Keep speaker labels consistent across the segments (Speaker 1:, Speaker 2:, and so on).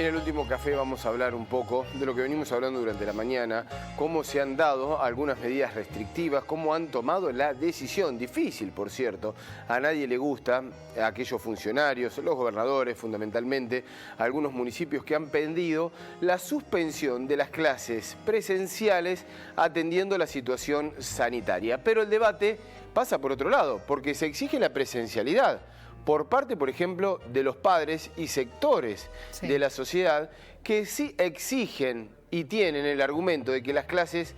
Speaker 1: el último café vamos a hablar un poco de lo que venimos hablando durante la mañana, cómo se han dado algunas medidas restrictivas, cómo han tomado la decisión, difícil por cierto, a nadie le gusta, a aquellos funcionarios, los gobernadores fundamentalmente, algunos municipios que han pedido la suspensión de las clases presenciales atendiendo la situación sanitaria. Pero el debate pasa por otro lado, porque se exige la presencialidad por parte, por ejemplo, de los padres y sectores de la sociedad que sí exigen y tienen el argumento de que las clases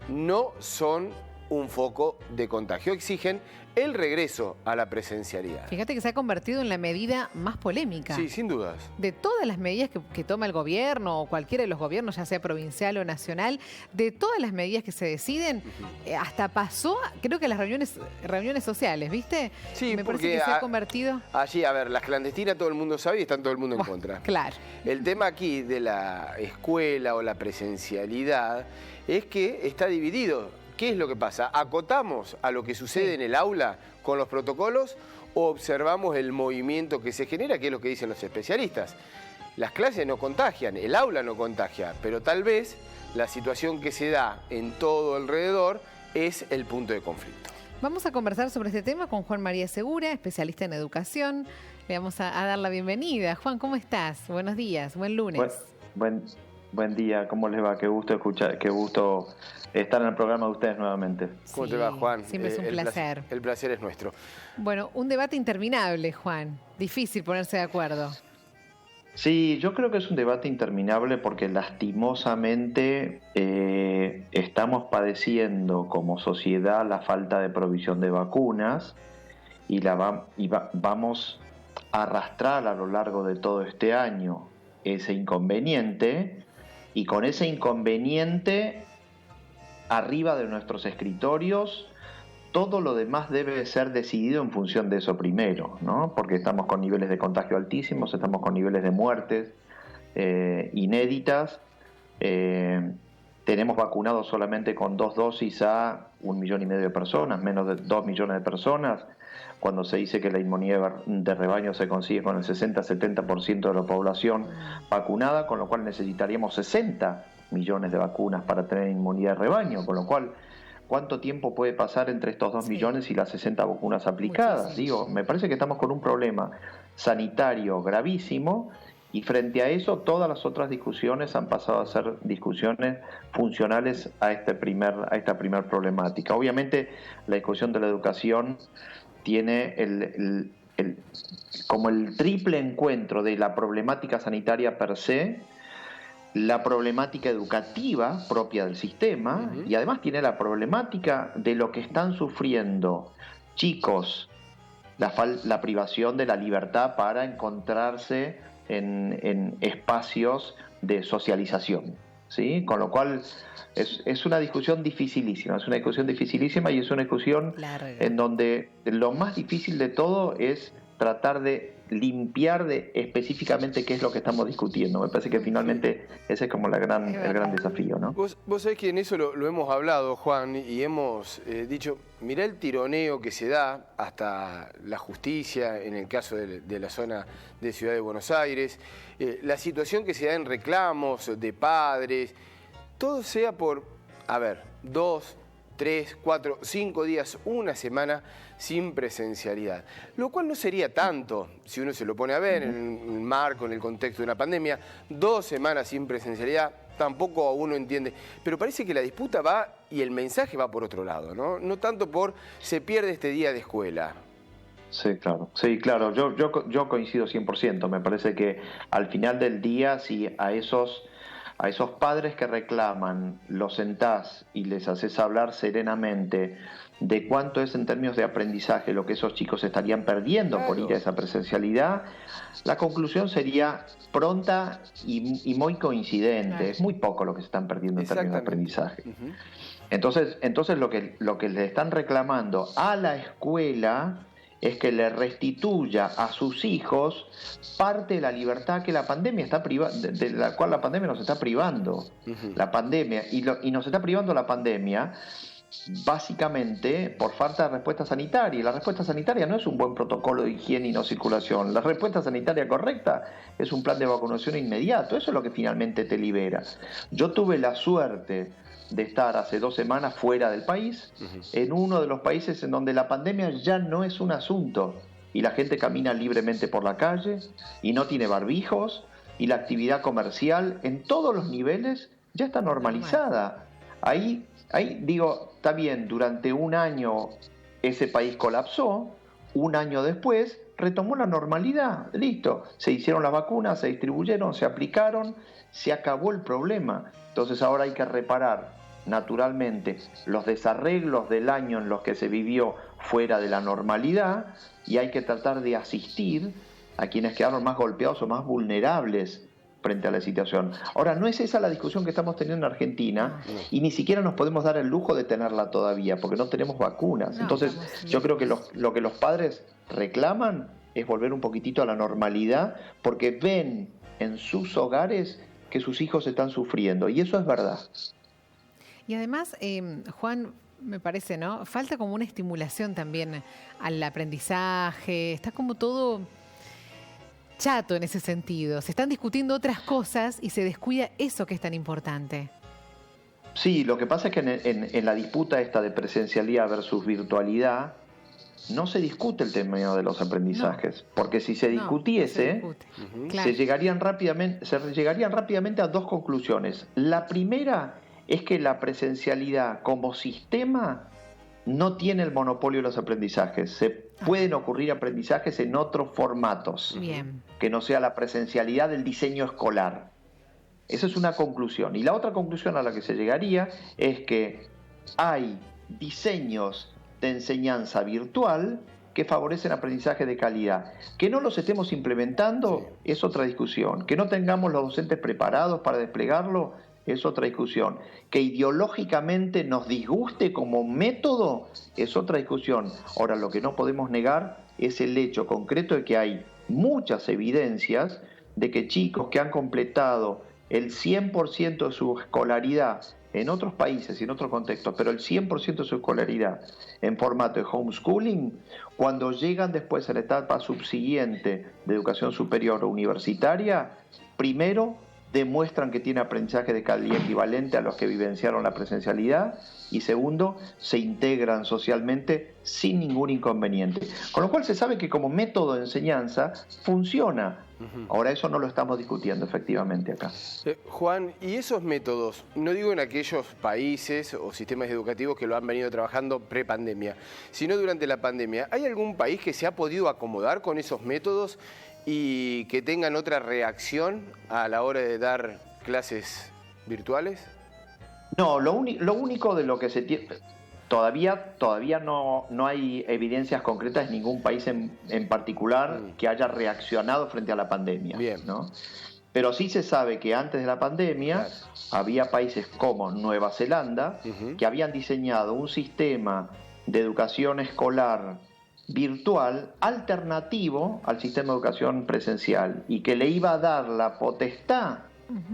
Speaker 1: no son un foco de contagio, exigen el regreso a la presencialidad.
Speaker 2: Fíjate que se ha convertido en la medida más polémica.
Speaker 1: Sí, sin dudas.
Speaker 2: De todas las medidas que toma el gobierno o cualquiera de los gobiernos, ya sea provincial o nacional, de todas las medidas que se deciden, hasta pasó, creo que a las reuniones sociales, ¿viste?
Speaker 1: Sí,
Speaker 2: me parece que se ha convertido...
Speaker 1: Allí, a ver, las clandestinas todo el mundo sabe y está todo el mundo en contra.
Speaker 2: Claro.
Speaker 1: El tema aquí de la escuela o la presencialidad es que está dividido. ¿Qué es lo que pasa? ¿Acotamos a lo que sucede en el aula con los protocolos o observamos el movimiento que se genera, que es lo que dicen los especialistas? Las clases no contagian, el aula no contagia, pero tal vez la situación que se da en todo alrededor es el punto de conflicto.
Speaker 2: Vamos a conversar sobre este tema con Juan María Segura, especialista en educación. Le vamos a dar la bienvenida. Juan, ¿cómo estás? Buenos días, buen lunes.
Speaker 3: Buen día, ¿cómo les va? Qué gusto escuchar, qué gusto estar en el programa de ustedes nuevamente.
Speaker 1: ¿Cómo te va, Juan?
Speaker 2: Siempre es un placer.
Speaker 1: El placer es nuestro.
Speaker 2: Bueno, un debate interminable, Juan. Difícil ponerse de acuerdo.
Speaker 3: Sí, yo creo que es un debate interminable porque lastimosamente estamos padeciendo como sociedad la falta de provisión de vacunas y vamos a arrastrar a lo largo de todo este año ese inconveniente, y con ese inconveniente arriba de nuestros escritorios, todo lo demás debe ser decidido en función de eso primero, ¿no? Porque estamos con niveles de contagio altísimos, estamos con niveles de muertes inéditas, tenemos vacunados solamente con 2 dosis a 1,5 millones de personas, menos de 2 millones de personas, cuando se dice que la inmunidad de rebaño se consigue con el 60-70% de la población vacunada, con lo cual necesitaríamos 60 millones de vacunas para tener inmunidad de rebaño, con lo cual, ¿cuánto tiempo puede pasar entre estos 2 millones y las 60 vacunas aplicadas? Digo, me parece que estamos con un problema sanitario gravísimo, y frente a eso todas las otras discusiones han pasado a ser discusiones funcionales a esta primer problemática. Obviamente la discusión de la educación tiene como el triple encuentro de la problemática sanitaria per se, la problemática educativa propia del sistema, y además tiene la problemática de lo que están sufriendo chicos, la privación de la libertad para encontrarse en espacios de socialización, ¿sí? Con lo cual es una discusión dificilísima, y es una discusión en donde lo más difícil de todo es tratar de limpiar de específicamente qué es lo que estamos discutiendo. Me parece que finalmente ese es como el gran desafío, ¿no?
Speaker 1: Vos sabés que en eso lo hemos hablado, Juan, y hemos dicho, mirá el tironeo que se da hasta la justicia en el caso de la zona de Ciudad de Buenos Aires, la situación que se da en reclamos de padres, todo sea por, 2, 3, 4, 5 días, una semana sin presencialidad. Lo cual no sería tanto, si uno se lo pone a ver en el marco, en el contexto de una pandemia, 2 semanas sin presencialidad, tampoco uno entiende. Pero parece que la disputa va y el mensaje va por otro lado, ¿no? No tanto por se pierde este día de escuela.
Speaker 3: Sí, claro. Yo coincido 100%. Me parece que al final del día, si a esos padres que reclaman los sentás y les haces hablar serenamente de cuánto es en términos de aprendizaje lo que esos chicos estarían perdiendo por ir a esa presencialidad, la conclusión sería pronta y muy coincidente. Es muy poco lo que se están perdiendo en términos de aprendizaje. Entonces lo que le están reclamando a la escuela es que le restituya a sus hijos parte de la libertad que la pandemia está de la cual la pandemia nos está privando. La pandemia, y nos está privando la pandemia básicamente por falta de respuesta sanitaria. Y la respuesta sanitaria no es un buen protocolo de higiene y no circulación. La respuesta sanitaria correcta es un plan de vacunación inmediato. Eso es lo que finalmente te libera. Yo tuve la suerte de estar hace 2 semanas fuera del país, en uno de los países en donde la pandemia ya no es un asunto y la gente camina libremente por la calle y no tiene barbijos y la actividad comercial en todos los niveles ya está normalizada. Ahí digo, está bien, durante un año ese país colapsó, un año después retomó la normalidad, listo, se hicieron las vacunas, se distribuyeron, se aplicaron, se acabó el problema. Entonces ahora hay que reparar naturalmente los desarreglos del año en los que se vivió fuera de la normalidad y hay que tratar de asistir a quienes quedaron más golpeados o más vulnerables frente a la situación. Ahora, no es esa la discusión que estamos teniendo en Argentina y ni siquiera nos podemos dar el lujo de tenerla todavía porque no tenemos vacunas. Entonces, yo creo que lo que los padres reclaman es volver un poquitito a la normalidad porque ven en sus hogares que sus hijos están sufriendo y eso es verdad.
Speaker 2: Y además, Juan, me parece, ¿no? Falta como una estimulación también al aprendizaje. Está como todo chato en ese sentido. Se están discutiendo otras cosas y se descuida eso que es tan importante.
Speaker 3: Sí, lo que pasa es que en la disputa esta de presencialidad versus virtualidad no se discute el tema de los aprendizajes, porque si se discutiese, se llegarían rápidamente a 2 conclusiones. La primera es que la presencialidad como sistema no tiene el monopolio de los aprendizajes. Se pueden ocurrir aprendizajes en otros formatos, que no sea la presencialidad del diseño escolar. Esa es una conclusión. Y la otra conclusión a la que se llegaría es que hay diseños de enseñanza virtual que favorecen aprendizaje de calidad. Que no los estemos implementando es otra discusión. Que no tengamos los docentes preparados para desplegarlo es otra discusión. Que ideológicamente nos disguste como método es otra discusión. Ahora, lo que no podemos negar es el hecho concreto de que hay muchas evidencias de que chicos que han completado el 100% de su escolaridad en otros países y en otros contextos, pero el 100% de su escolaridad en formato de homeschooling, cuando llegan después a la etapa subsiguiente de educación superior o universitaria, primero demuestran que tienen aprendizaje de calidad equivalente a los que vivenciaron la presencialidad y segundo, se integran socialmente sin ningún inconveniente. Con lo cual se sabe que como método de enseñanza funciona. Ahora eso no lo estamos discutiendo efectivamente acá.
Speaker 1: Juan, ¿y esos métodos, no digo en aquellos países o sistemas educativos que lo han venido trabajando pre-pandemia, sino durante la pandemia, ¿hay algún país que se ha podido acomodar con esos métodos y que tengan otra reacción a la hora de dar clases virtuales?
Speaker 3: No, lo único de lo que se tiene... Todavía no hay evidencias concretas de ningún país en particular que haya reaccionado frente a la pandemia.
Speaker 1: Bien.
Speaker 3: ¿No? Pero sí se sabe que antes de la pandemia había países como Nueva Zelanda que habían diseñado un sistema de educación escolar virtual alternativo al sistema de educación presencial y que le iba a dar la potestad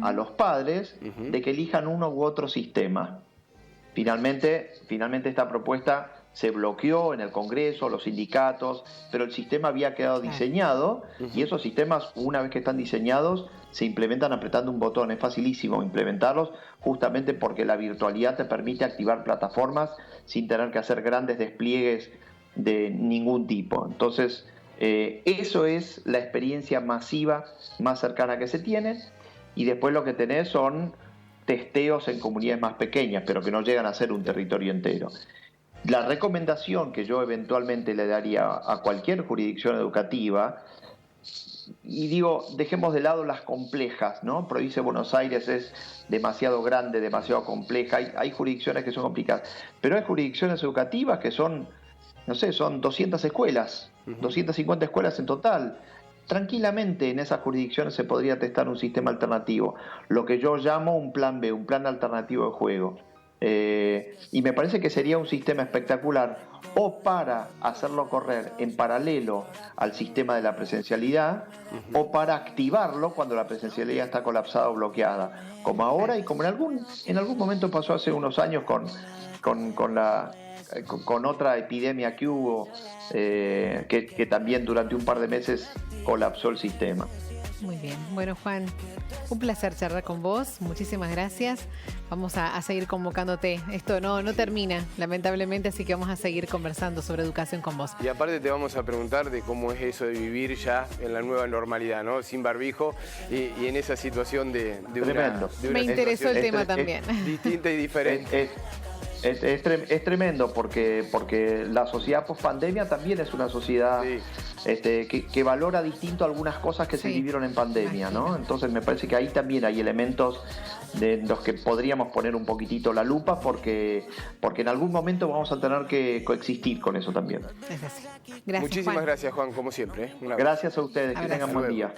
Speaker 3: a los padres de que elijan uno u otro sistema. Finalmente esta propuesta se bloqueó en el Congreso, los sindicatos, pero el sistema había quedado diseñado y esos sistemas, una vez que están diseñados, se implementan apretando un botón. Es facilísimo implementarlos justamente porque la virtualidad te permite activar plataformas sin tener que hacer grandes despliegues de ningún tipo. Entonces, eso es la experiencia masiva más cercana que se tiene y después lo que tenés son testeos en comunidades más pequeñas, pero que no llegan a ser un territorio entero. La recomendación que yo eventualmente le daría a cualquier jurisdicción educativa, y digo, dejemos de lado las complejas, ¿no? Provincia de Buenos Aires es demasiado grande, demasiado compleja, hay jurisdicciones que son complicadas, pero hay jurisdicciones educativas que son, no sé, son 200 escuelas, 250 escuelas en total. Tranquilamente en esas jurisdicciones se podría testar un sistema alternativo, lo que yo llamo un plan B, un plan alternativo de juego. Y me parece que sería un sistema espectacular, o para hacerlo correr en paralelo al sistema de la presencialidad, o para activarlo cuando la presencialidad está colapsada o bloqueada, como ahora y como en algún momento pasó hace unos años con otra epidemia que hubo, que también durante un par de meses colapsó el sistema.
Speaker 2: Muy bien. Bueno, Juan, un placer charlar con vos. Muchísimas gracias. Vamos a seguir convocándote. Esto no termina, lamentablemente, así que vamos a seguir conversando sobre educación con vos.
Speaker 1: Y aparte te vamos a preguntar de cómo es eso de vivir ya en la nueva normalidad, ¿no? Sin barbijo y en esa situación de
Speaker 3: Tremendo.
Speaker 2: Me interesó el tema también.
Speaker 1: Distinta y diferente.
Speaker 3: Es tremendo porque la sociedad post-pandemia también es una sociedad que valora distinto algunas cosas que se vivieron en pandemia, ¿no? Entonces me parece que ahí también hay elementos de los que podríamos poner un poquitito la lupa porque en algún momento vamos a tener que coexistir con eso también.
Speaker 2: Es así. Gracias,
Speaker 1: Muchísimas
Speaker 2: Juan.
Speaker 1: gracias, Juan, como siempre.
Speaker 3: Gracias a ustedes, que tengan buen día.